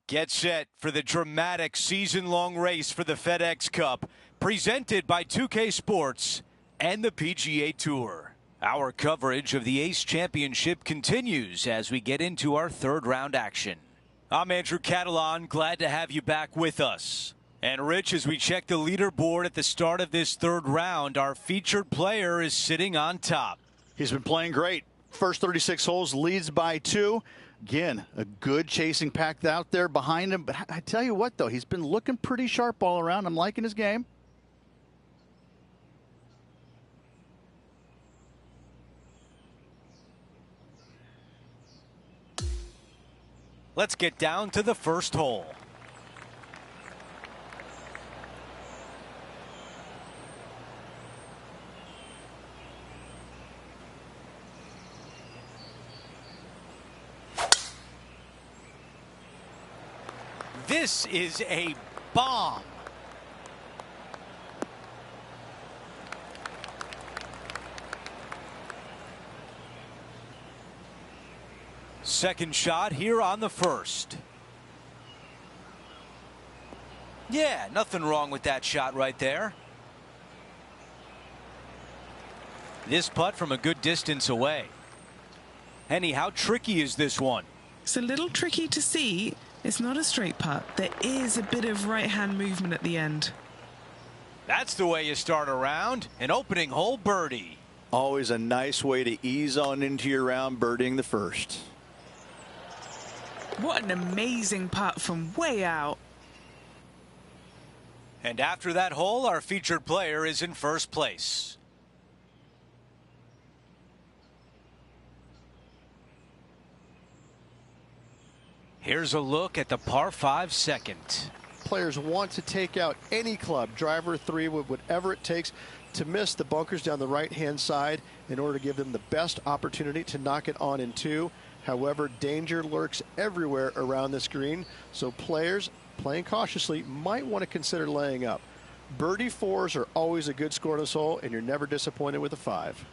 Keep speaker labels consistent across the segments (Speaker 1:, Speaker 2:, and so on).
Speaker 1: Get set for the dramatic season-long race for the FedEx Cup, presented by 2K Sports and the PGA Tour. Our coverage of the Ace Championship continues as we get into our third round action. I'm Andrew Catalan, glad to have you back with us. And Rich, as we check the leaderboard at the start of this third round, our featured player is sitting on top.
Speaker 2: He's been playing great. First 36 holes, leads by 2. Again, a good chasing pack out there behind him. But I tell you what, though, he's been looking pretty sharp all around. I'm liking his game.
Speaker 1: Let's get down to the first hole. This is a bomb. Second shot here on the first. Yeah, nothing wrong with that shot right there. This putt from a good distance away. Henny, how tricky is this one?
Speaker 3: It's a little tricky to see. It's not a straight putt. There is a bit of right-hand movement at the end.
Speaker 1: That's the way you start a round. An opening hole birdie.
Speaker 2: Always a nice way to ease on into your round, birdieing the first.
Speaker 3: What an amazing putt from way out.
Speaker 1: And after that hole, our featured player is in first place. Here's a look at the par 5 second.
Speaker 4: Players want to take out any club, driver, 3 wood, whatever it takes to miss the bunkers down the right-hand side in order to give them the best opportunity to knock it on in 2. However, danger lurks everywhere around this green, so players playing cautiously might want to consider laying up. Birdie 4s are always a good score in this hole, and you're never disappointed with a 5.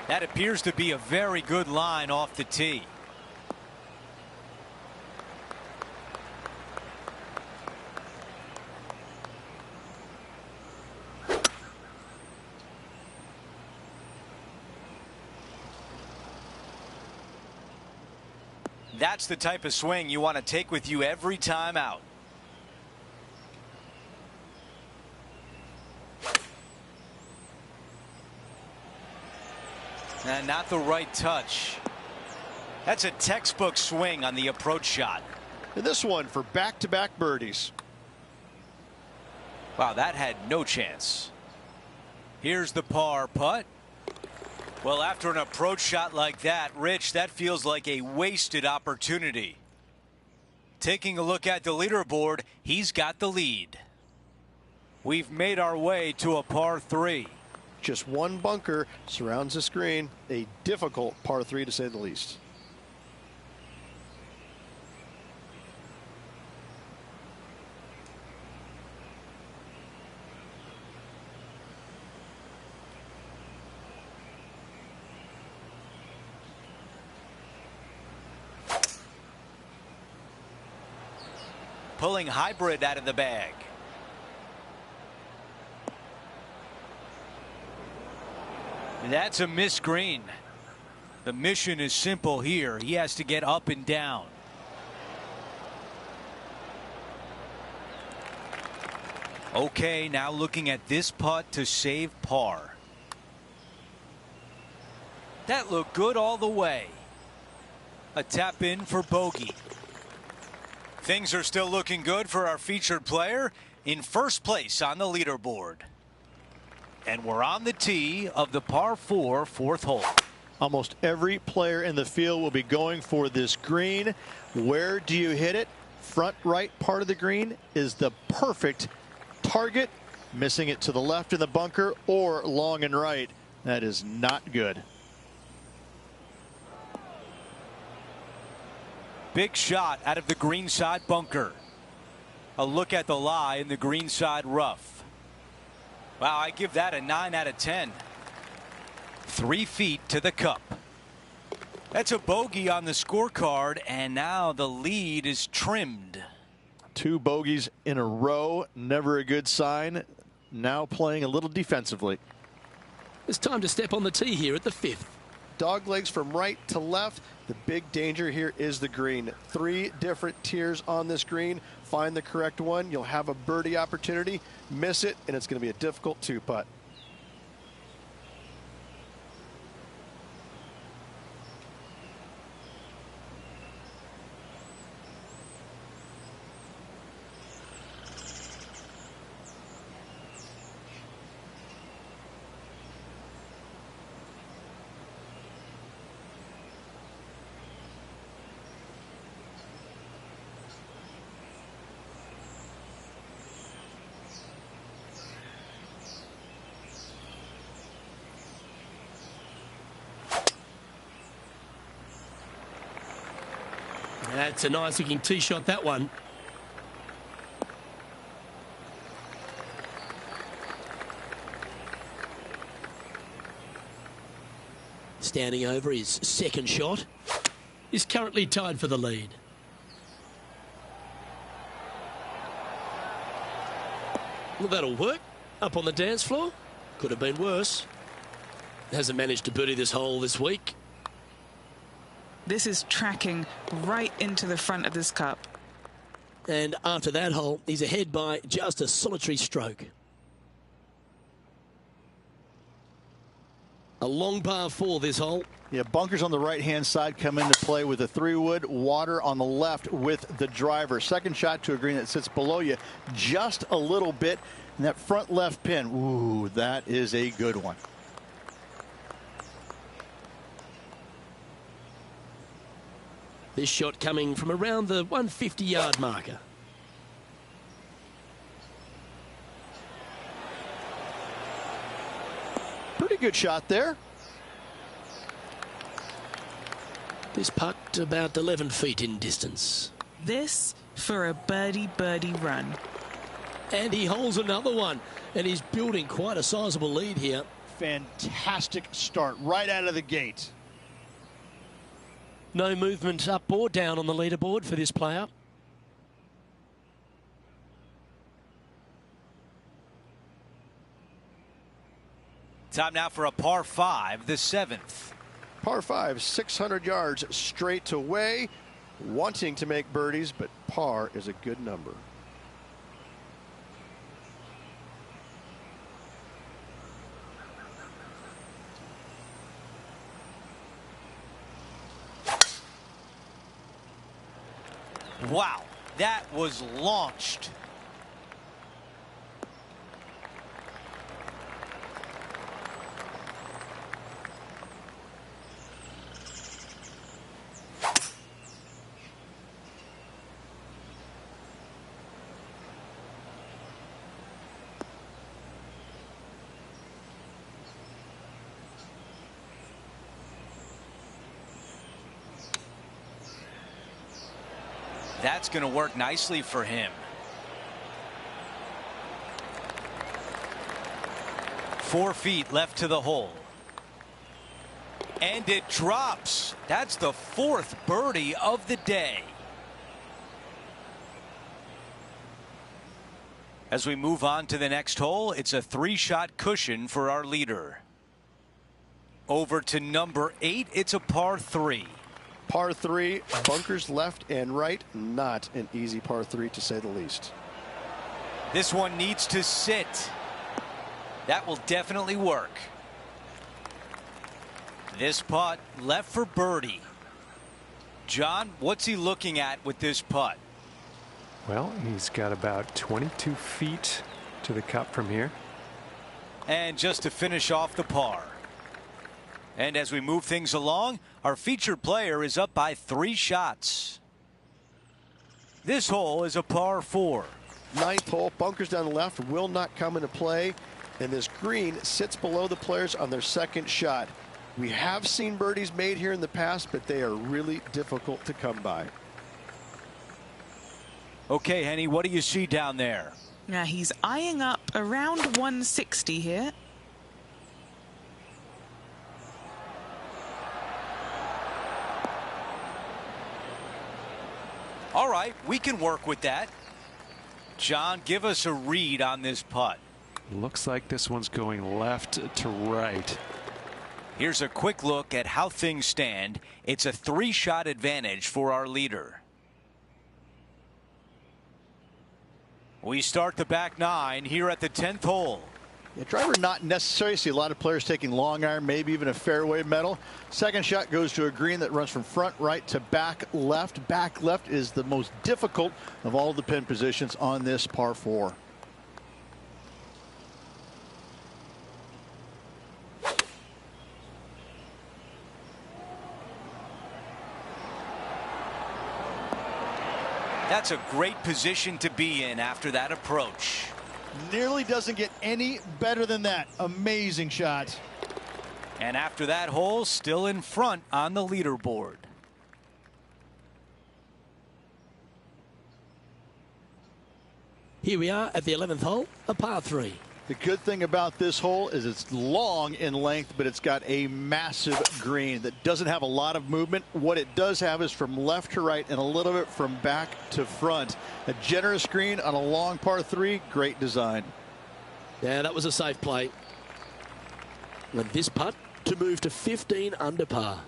Speaker 1: That appears to be a very good line off the tee. That's the type of swing you want to take with you every time out. And not the right touch. That's a textbook swing on the approach shot.
Speaker 4: And this one for back-to-back birdies.
Speaker 1: Wow, that had no chance. Here's the par putt. Well, after an approach shot like that, Rich, that feels like a wasted opportunity. Taking a look at the leaderboard, he's got the lead. We've made our way to a par 3.
Speaker 4: Just one bunker surrounds the screen. A difficult par 3 to say the least.
Speaker 1: Pulling hybrid out of the bag. That's a missed green. The mission is simple here. He has to get up and down. Okay, now looking at this putt to save par. That looked good all the way. A tap in for bogey. Things are still looking good for our featured player in first place on the leaderboard. And we're on the tee of the par 4 fourth hole.
Speaker 4: Almost every player in the field will be going for this green. Where do you hit it? Front right part of the green is the perfect target. Missing it to the left in the bunker or long and right. That is not good.
Speaker 1: Big shot out of the greenside bunker. A look at the lie in the greenside rough. Wow, I give that a 9 out of 10. 3 feet to the cup. That's a bogey on the scorecard, and now the lead is trimmed.
Speaker 2: 2 bogeys in a row, never a good sign. Now playing a little defensively.
Speaker 5: It's time to step on the tee here at the 5th.
Speaker 4: Dog legs from right to left. The big danger here is the green. 3 different tiers on this green. Find the correct one. You'll have a birdie opportunity. Miss it, and it's going to be a difficult 2-putt.
Speaker 5: That's a nice looking tee shot, that one. Standing over his second shot. Is currently tied for the lead. Well, that'll work. Up on the dance floor. Could have been worse. Hasn't managed to birdie this hole this week.
Speaker 3: This is tracking right into the front of this cup.
Speaker 5: And after that hole, he's ahead by just a solitary stroke. A long par 4 this hole.
Speaker 2: Yeah, bunkers on the right-hand side come into play with a 3-wood, water on the left with the driver. Second shot to a green that sits below you just a little bit. And that front left pin, ooh, that is a good one.
Speaker 5: This shot coming from around the 150-yard marker.
Speaker 2: Pretty good shot there.
Speaker 5: This putt about 11 feet in distance.
Speaker 3: This for a birdie run.
Speaker 5: And he holds another one. And he's building quite a sizable lead here.
Speaker 2: Fantastic start right out of the gate.
Speaker 5: No movement up or down on the leaderboard for this player.
Speaker 1: Time now for a par 5, the 7th.
Speaker 4: Par 5, 600 yards straight away. Wanting to make birdies, but par is a good number.
Speaker 1: Wow, that was launched. That's going to work nicely for him. 4 feet left to the hole. And it drops. That's the 4th birdie of the day. As we move on to the next hole, it's a 3-shot cushion for our leader. Over to number 8, it's a par 3.
Speaker 4: Par 3, bunkers left and right. Not an easy par 3, to say the least.
Speaker 1: This one needs to sit. That will definitely work. This putt left for birdie. John, what's he looking at with this putt?
Speaker 6: Well, he's got about 22 feet to the cup from here.
Speaker 1: And just to finish off the par. And as we move things along, our featured player is up by 3 shots. This hole is a par 4.
Speaker 4: 9th hole, bunkers down the left will not come into play. And this green sits below the players on their second shot. We have seen birdies made here in the past, but they are really difficult to come by.
Speaker 1: Okay, Henny, what do you see down there?
Speaker 3: Now he's eyeing up around 160 here.
Speaker 1: All right, we can work with that. John, give us a read on this putt.
Speaker 6: Looks like this one's going left to right.
Speaker 1: Here's a quick look at how things stand. It's a 3-shot advantage for our leader. We start the back 9 here at the 10th hole.
Speaker 2: Yeah, driver not necessary. See a lot of players taking long iron, maybe even a fairway metal. Second shot goes to a green that runs from front right to back left. Back left is the most difficult of all the pin positions on this par 4.
Speaker 1: That's a great position to be in after that approach.
Speaker 2: Nearly doesn't get any better than that. Amazing shot.
Speaker 1: And after that hole, still in front on the leaderboard.
Speaker 5: Here we are at the 11th hole, a par 3.
Speaker 2: The good thing about this hole is it's long in length, but it's got a massive green that doesn't have a lot of movement. What it does have is from left to right and a little bit from back to front. A generous green on a long par 3. Great design.
Speaker 5: Yeah, that was a safe play. And this putt to move to 15 under par.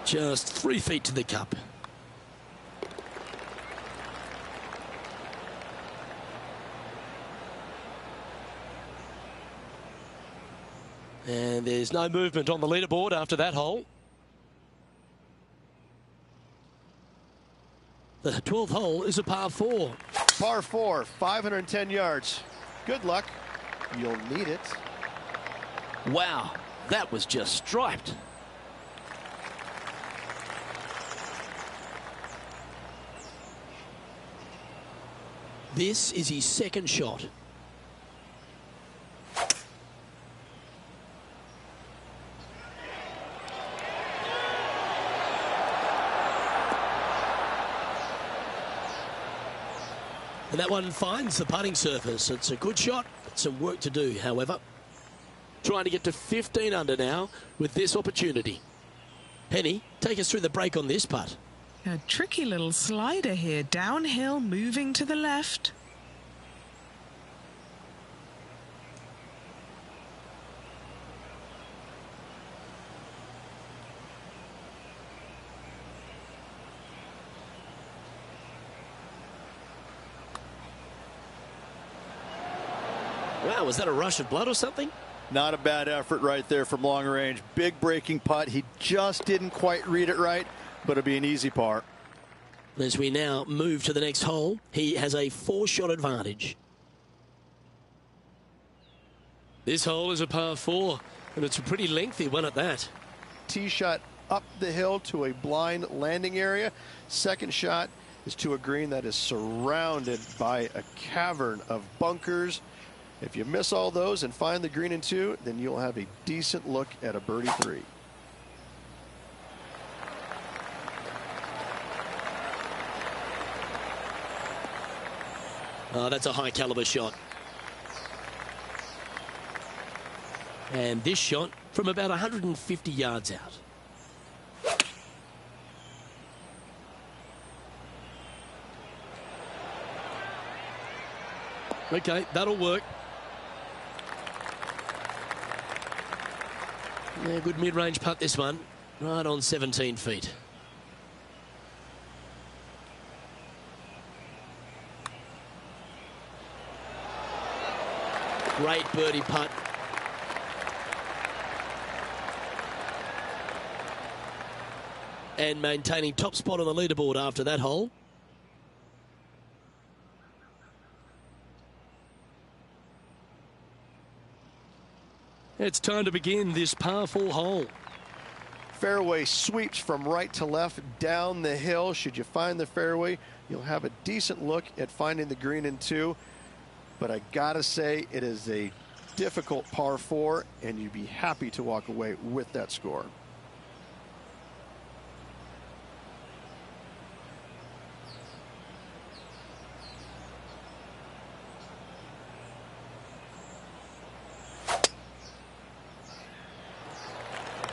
Speaker 5: Just 3 feet to the cup. And there's no movement on the leaderboard after that hole. The 12th hole is a par 4.
Speaker 4: Par 4, 510 yards. Good luck. You'll need it.
Speaker 5: Wow, that was just striped. This is his second shot. And that one finds the putting surface. It's a good shot. Some work to do, however. Trying to get to 15 under now with this opportunity. Henny, take us through the break on this putt.
Speaker 3: A tricky little slider here, downhill, moving to the left.
Speaker 5: Wow, was that a rush of blood or something?
Speaker 2: Not a bad effort right there from long range. Big breaking putt. He just didn't quite read it right, but it'll be an easy par.
Speaker 5: As we now move to the next hole, he has a 4-shot advantage. This hole is a par 4, and it's a pretty lengthy one at that.
Speaker 4: Tee shot up the hill to a blind landing area. Second shot is to a green that is surrounded by a cavern of bunkers. If you miss all those and find the green in 2, then you'll have a decent look at a birdie 3.
Speaker 5: That's a high caliber shot. And this shot from about 150 yards out. Okay, that'll work. Yeah, good mid-range putt this one. Right on 17 feet. Great birdie putt. And maintaining top spot on the leaderboard after that hole. It's time to begin this par 4 hole.
Speaker 4: Fairway sweeps from right to left down the hill. Should you find the fairway, you'll have a decent look at finding the green in 2. But I gotta say, it is a difficult par 4, and you'd be happy to walk away with that score.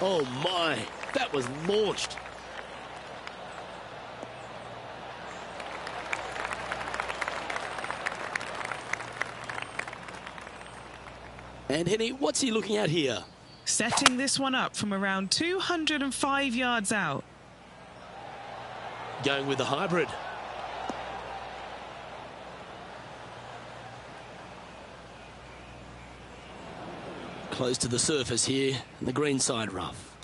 Speaker 5: Oh my, that was launched. And Henny, what's he looking at here?
Speaker 3: Setting this one up from around 205 yards out.
Speaker 5: Going with the hybrid. Close to the surface here, and the green side rough.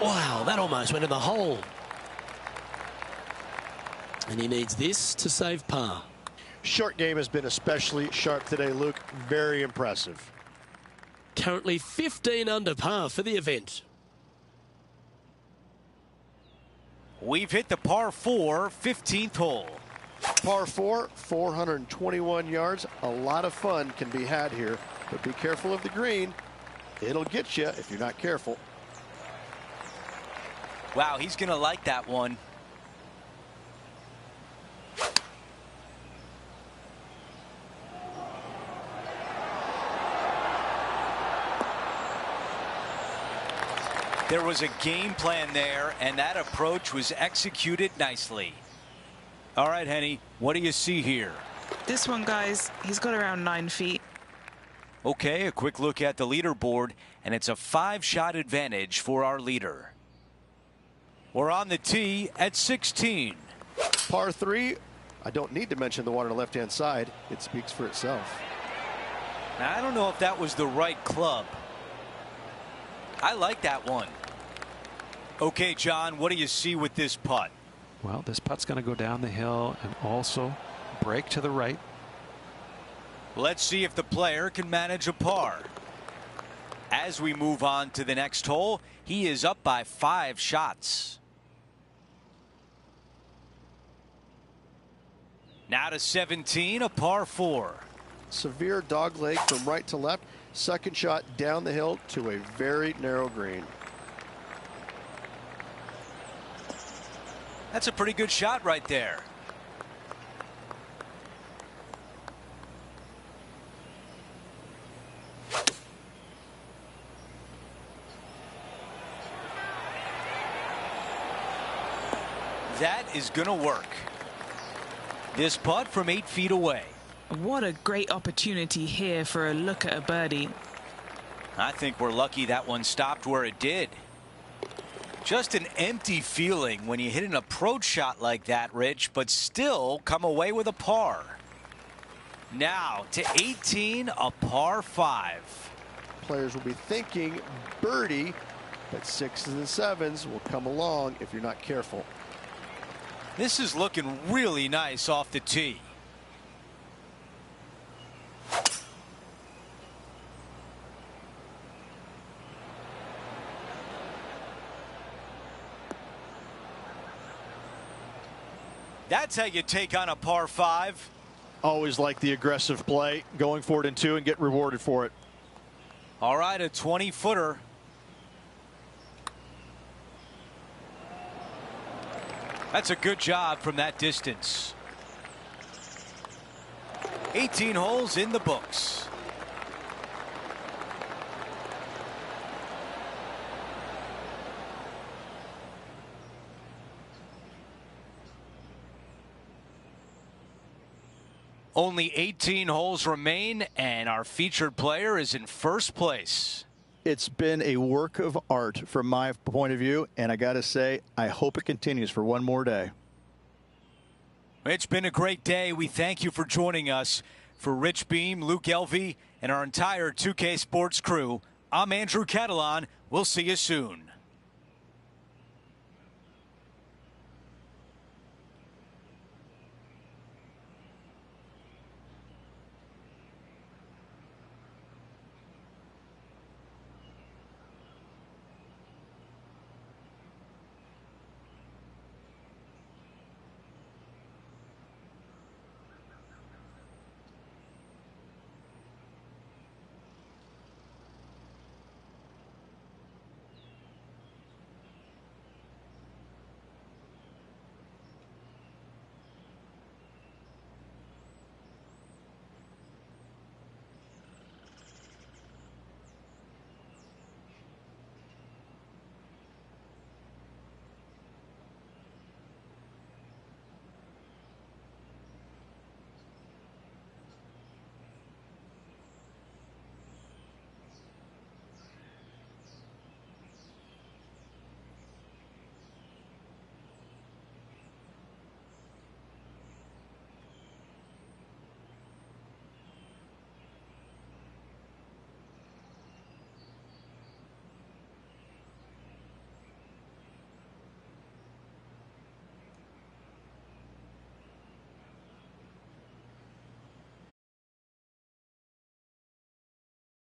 Speaker 5: Wow, that almost went in the hole. And he needs this to save par.
Speaker 4: Short game has been especially sharp today, Luke. Very impressive.
Speaker 5: Currently 15 under par for the event.
Speaker 1: We've hit the par 4 15th hole.
Speaker 4: Par 4, 421 yards. A lot of fun can be had here, but be careful of the green. It'll get you if you're not careful.
Speaker 1: Wow, he's going to like that one. There was a game plan there, and that approach was executed nicely. All right, Henny, what do you see here?
Speaker 3: This one, guys, he's got around 9 feet.
Speaker 1: Okay, a quick look at the leaderboard, and it's a 5-shot advantage for our leader. We're on the tee at 16.
Speaker 4: Par 3, I don't need to mention the water on the left-hand side. It speaks for itself.
Speaker 1: Now, I don't know if that was the right club. I like that one. Okay, John, what do you see with this putt?
Speaker 6: Well, this putt's going to go down the hill and also break to the right.
Speaker 1: Let's see if the player can manage a par. As we move on to the next hole, he is up by 5 shots. Now to 17, a par 4.
Speaker 4: Severe dogleg from right to left. Second shot down the hill to a very narrow green.
Speaker 1: That's a pretty good shot right there. That is going to work. This putt from 8 feet away.
Speaker 3: What a great opportunity here for a look at a birdie.
Speaker 1: I think we're lucky that one stopped where it did. Just an empty feeling when you hit an approach shot like that, Rich, but still come away with a par. Now to 18, a par 5.
Speaker 4: Players will be thinking birdie, but 6s and 7s will come along if you're not careful.
Speaker 1: This is looking really nice off the tee. That's how you take on a par 5.
Speaker 2: Always like the aggressive play, going for it in 2 and get rewarded for it.
Speaker 1: All right, a 20-footer. That's a good job from that distance. 18 holes in the books. Only 18 holes remain, and our featured player is in first place.
Speaker 2: It's been a work of art from my point of view, and I got to say, I hope it continues for one more day.
Speaker 1: It's been a great day. We thank you for joining us. For Rich Beam, Luke Elvey, and our entire 2K Sports crew, I'm Andrew Catalan. We'll see you soon.